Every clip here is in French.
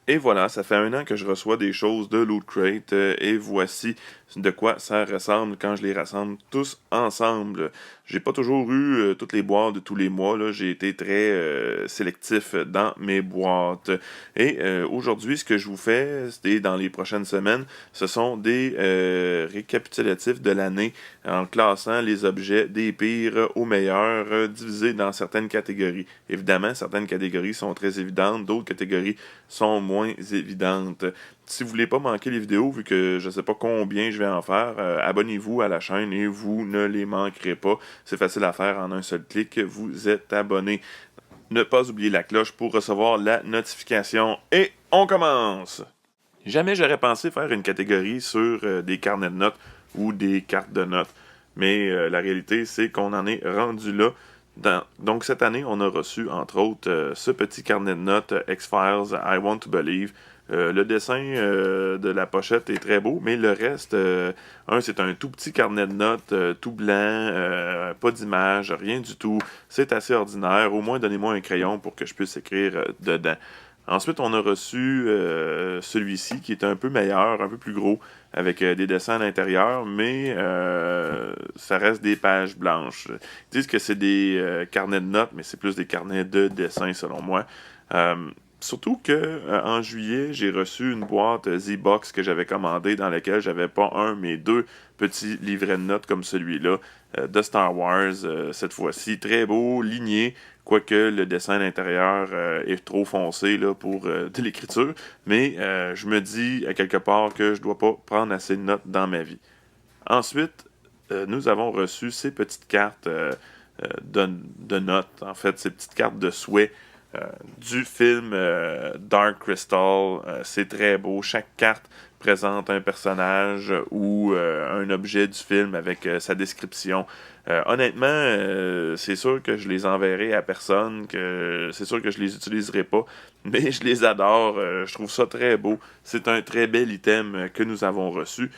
Et voilà, ça fait 1 an que je reçois des choses de Loot Crate et voici de quoi ça ressemble quand je les rassemble tous ensemble. J'ai pas toujours eu toutes les boîtes de tous les mois, là. J'ai été très sélectif dans mes boîtes. Et aujourd'hui, ce que je vous fais, et dans les prochaines semaines, ce sont des récapitulatifs de l'année en classant les objets des pires aux meilleurs, divisés dans certaines catégories. Évidemment, certaines catégories sont très évidentes, d'autres catégories sont moins évidentes. Si vous voulez pas manquer les vidéos, vu que je sais pas combien je vais en faire, abonnez-vous à la chaîne et vous ne les manquerez pas. C'est facile à faire en un seul clic. Vous êtes abonné. Ne pas oublier la cloche pour recevoir la notification. Et on commence! Jamais j'aurais pensé faire une catégorie sur des carnets de notes ou des cartes de notes. Mais la réalité, c'est qu'on en est rendu là. Donc cette année, on a reçu, entre autres, ce petit carnet de notes X-Files, I Want to Believe. Le dessin de la pochette est très beau, mais le reste, c'est un tout petit carnet de notes, tout blanc, pas d'image, rien du tout. C'est assez ordinaire. Au moins, donnez-moi un crayon pour que je puisse écrire dedans. Ensuite, on a reçu celui-ci qui est un peu meilleur, un peu plus gros, avec des dessins à l'intérieur, mais ça reste des pages blanches. Ils disent que c'est des carnets de notes, mais c'est plus des carnets de dessin selon moi. Surtout que en juillet, j'ai reçu une boîte Z-Box que j'avais commandée dans laquelle j'avais pas un, mais deux petits livrets de notes comme celui-là de Star Wars. Cette fois-ci, très beau, ligné, quoique le dessin à l'intérieur est trop foncé là, pour de l'écriture. Mais je me dis à quelque part que je dois pas prendre assez de notes dans ma vie. Ensuite, nous avons reçu ces petites cartes de notes, en fait, ces petites cartes de souhait du film Dark Crystal. C'est très beau. Chaque carte présente un personnage ou un objet du film avec sa description. Honnêtement, c'est sûr que je les enverrai à personne, que c'est sûr que je les utiliserai pas, mais je les adore. Je trouve ça très beau. C'est un très bel item que nous avons reçu.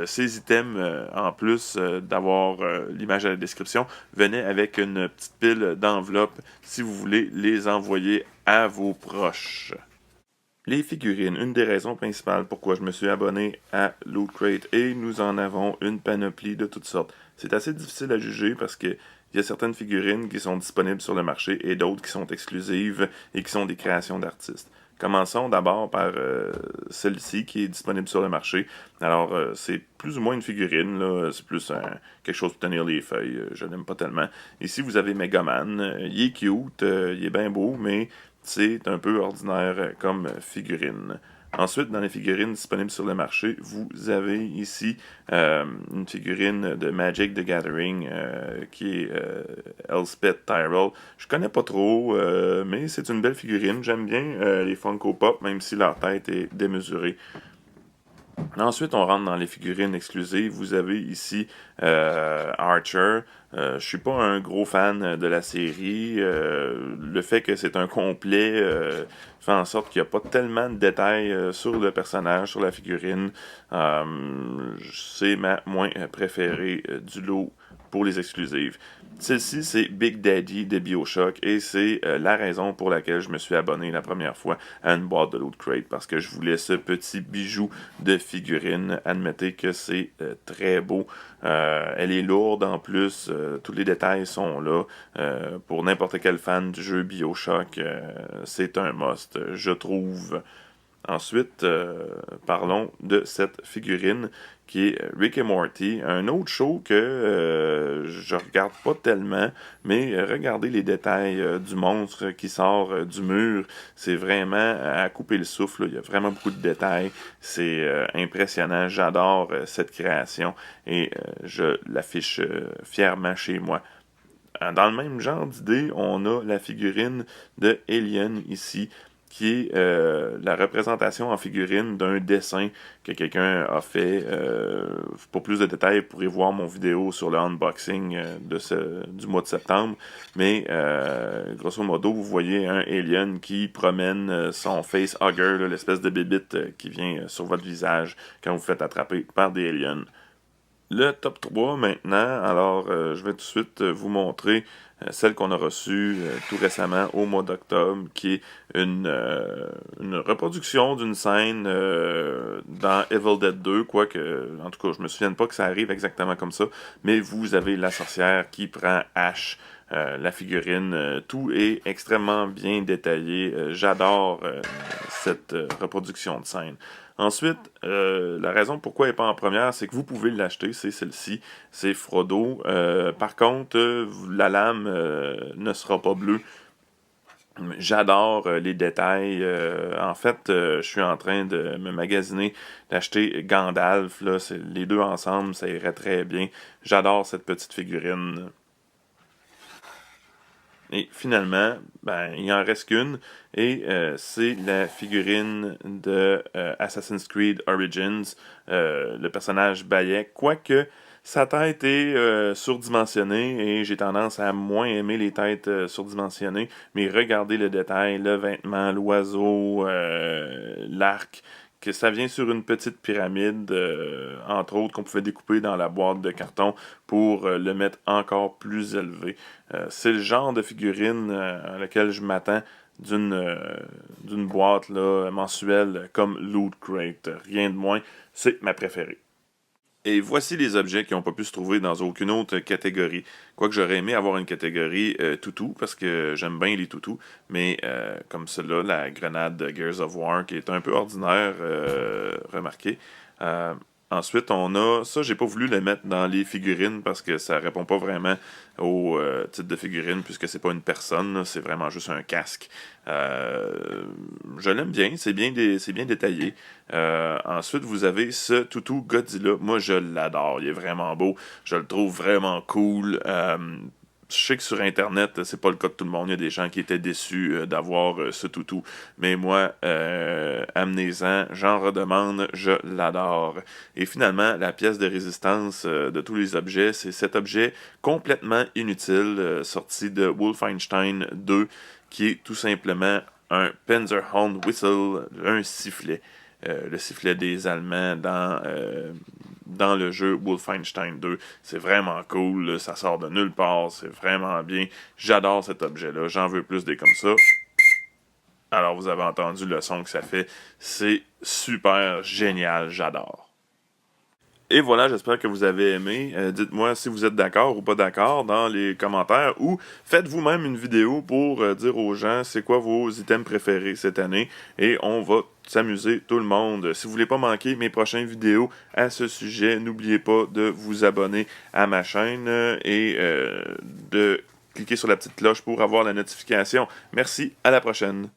Ces items, en plus d'avoir l'image à la description, venaient avec une petite pile d'enveloppes si vous voulez les envoyer à vos proches. Les figurines, une des raisons principales pourquoi je me suis abonné à Loot Crate, et nous en avons une panoplie de toutes sortes. C'est assez difficile à juger parce que il y a certaines figurines qui sont disponibles sur le marché et d'autres qui sont exclusives et qui sont des créations d'artistes. Commençons d'abord par celle-ci qui est disponible sur le marché. Alors, c'est plus ou moins une figurine, là. C'est plus quelque chose pour tenir les feuilles. Je l'aime pas tellement. Ici, vous avez Megaman. Il est cute, il est bien beau, mais c'est un peu ordinaire comme figurine. Ensuite, dans les figurines disponibles sur le marché, vous avez ici une figurine de Magic the Gathering qui est Elspeth Tyrell. Je connais pas trop, mais c'est une belle figurine. J'aime bien les Funko Pop, même si leur tête est démesurée. Ensuite, on rentre dans les figurines exclusives. Vous avez ici Archer. Je suis pas un gros fan de la série. Le fait que c'est un complet fait en sorte qu'il n'y a pas tellement de détails sur le personnage, sur la figurine. C'est ma moins préférée du lot pour les exclusives. Celle-ci, c'est Big Daddy de BioShock et c'est la raison pour laquelle je me suis abonné la première fois à une boîte de Loot Crate parce que je voulais ce petit bijou de figurine. Admettez que c'est très beau. Elle est lourde en plus. Tous les détails sont là. Pour n'importe quel fan du jeu BioShock, c'est un must, je trouve. Ensuite, parlons de cette figurine qui est Rick et Morty, un autre show que je regarde pas tellement, mais regardez les détails du monstre qui sort du mur, c'est vraiment à couper le souffle, là. Il y a vraiment beaucoup de détails, c'est impressionnant, j'adore cette création et je l'affiche fièrement chez moi. Dans le même genre d'idée, on a la figurine de Alien ici, qui est la représentation en figurine d'un dessin que quelqu'un a fait. Pour plus de détails, vous pourrez voir mon vidéo sur le unboxing du mois de septembre. Mais grosso modo, vous voyez un alien qui promène son facehugger, l'espèce de bébite qui vient sur votre visage quand vous faites attraper par des aliens. Le top 3 maintenant, alors je vais tout de suite vous montrer celle qu'on a reçue tout récemment au mois d'octobre, qui est une reproduction d'une scène dans Evil Dead 2, quoique, en tout cas, je me souviens pas que ça arrive exactement comme ça, mais vous avez la sorcière qui prend Ash, la figurine, tout est extrêmement bien détaillé. J'adore cette reproduction de scène. Ensuite, la raison pourquoi elle n'est pas en première, c'est que vous pouvez l'acheter, c'est celle-ci, c'est Frodo. Par contre, la lame ne sera pas bleue. J'adore les détails. En fait, je suis en train de me magasiner, d'acheter Gandalf. Là, les deux ensemble, ça irait très bien. J'adore cette petite figurine. Et finalement, ben, il en reste qu'une, et c'est la figurine de Assassin's Creed Origins, le personnage Bayek, quoique sa tête est surdimensionnée, et j'ai tendance à moins aimer les têtes surdimensionnées, mais regardez le détail, le vêtement, l'oiseau, l'arc, que ça vient sur une petite pyramide, entre autres, qu'on pouvait découper dans la boîte de carton pour le mettre encore plus élevé. C'est le genre de figurine à laquelle je m'attends d'une boîte là, mensuelle comme Loot Crate. Rien de moins, c'est ma préférée. Et voici les objets qui n'ont pas pu se trouver dans aucune autre catégorie. Quoique j'aurais aimé avoir une catégorie toutou, parce que j'aime bien les toutous, mais comme celle-là, la grenade de Gears of War, qui est un peu ordinaire, remarqué. Ensuite, on a... Ça, j'ai pas voulu le mettre dans les figurines, parce que ça répond pas vraiment au type de figurine, puisque c'est pas une personne, là, c'est vraiment juste un casque. Je l'aime bien, c'est bien détaillé. Ensuite, vous avez ce toutou Godzilla. Moi, je l'adore. Il est vraiment beau. Je le trouve vraiment cool. Je sais que sur Internet, c'est pas le cas de tout le monde. Il y a des gens qui étaient déçus d'avoir ce toutou. Mais moi, amenez-en, j'en redemande, je l'adore. Et finalement, la pièce de résistance de tous les objets, c'est cet objet complètement inutile, sorti de Wolfenstein 2, qui est tout simplement un Panzerhound Whistle, un sifflet. Le sifflet des Allemands dans le jeu Wolfenstein 2. C'est vraiment cool, là, ça sort de nulle part, c'est vraiment bien. J'adore cet objet-là, j'en veux plus des comme ça. Alors vous avez entendu le son que ça fait, c'est super génial, j'adore. Et voilà, j'espère que vous avez aimé. Dites-moi si vous êtes d'accord ou pas d'accord dans les commentaires, ou faites vous-même une vidéo pour dire aux gens c'est quoi vos items préférés cette année, et on va s'amuser tout le monde. Si vous voulez pas manquer mes prochaines vidéos à ce sujet, n'oubliez pas de vous abonner à ma chaîne et de cliquer sur la petite cloche pour avoir la notification. Merci, à la prochaine.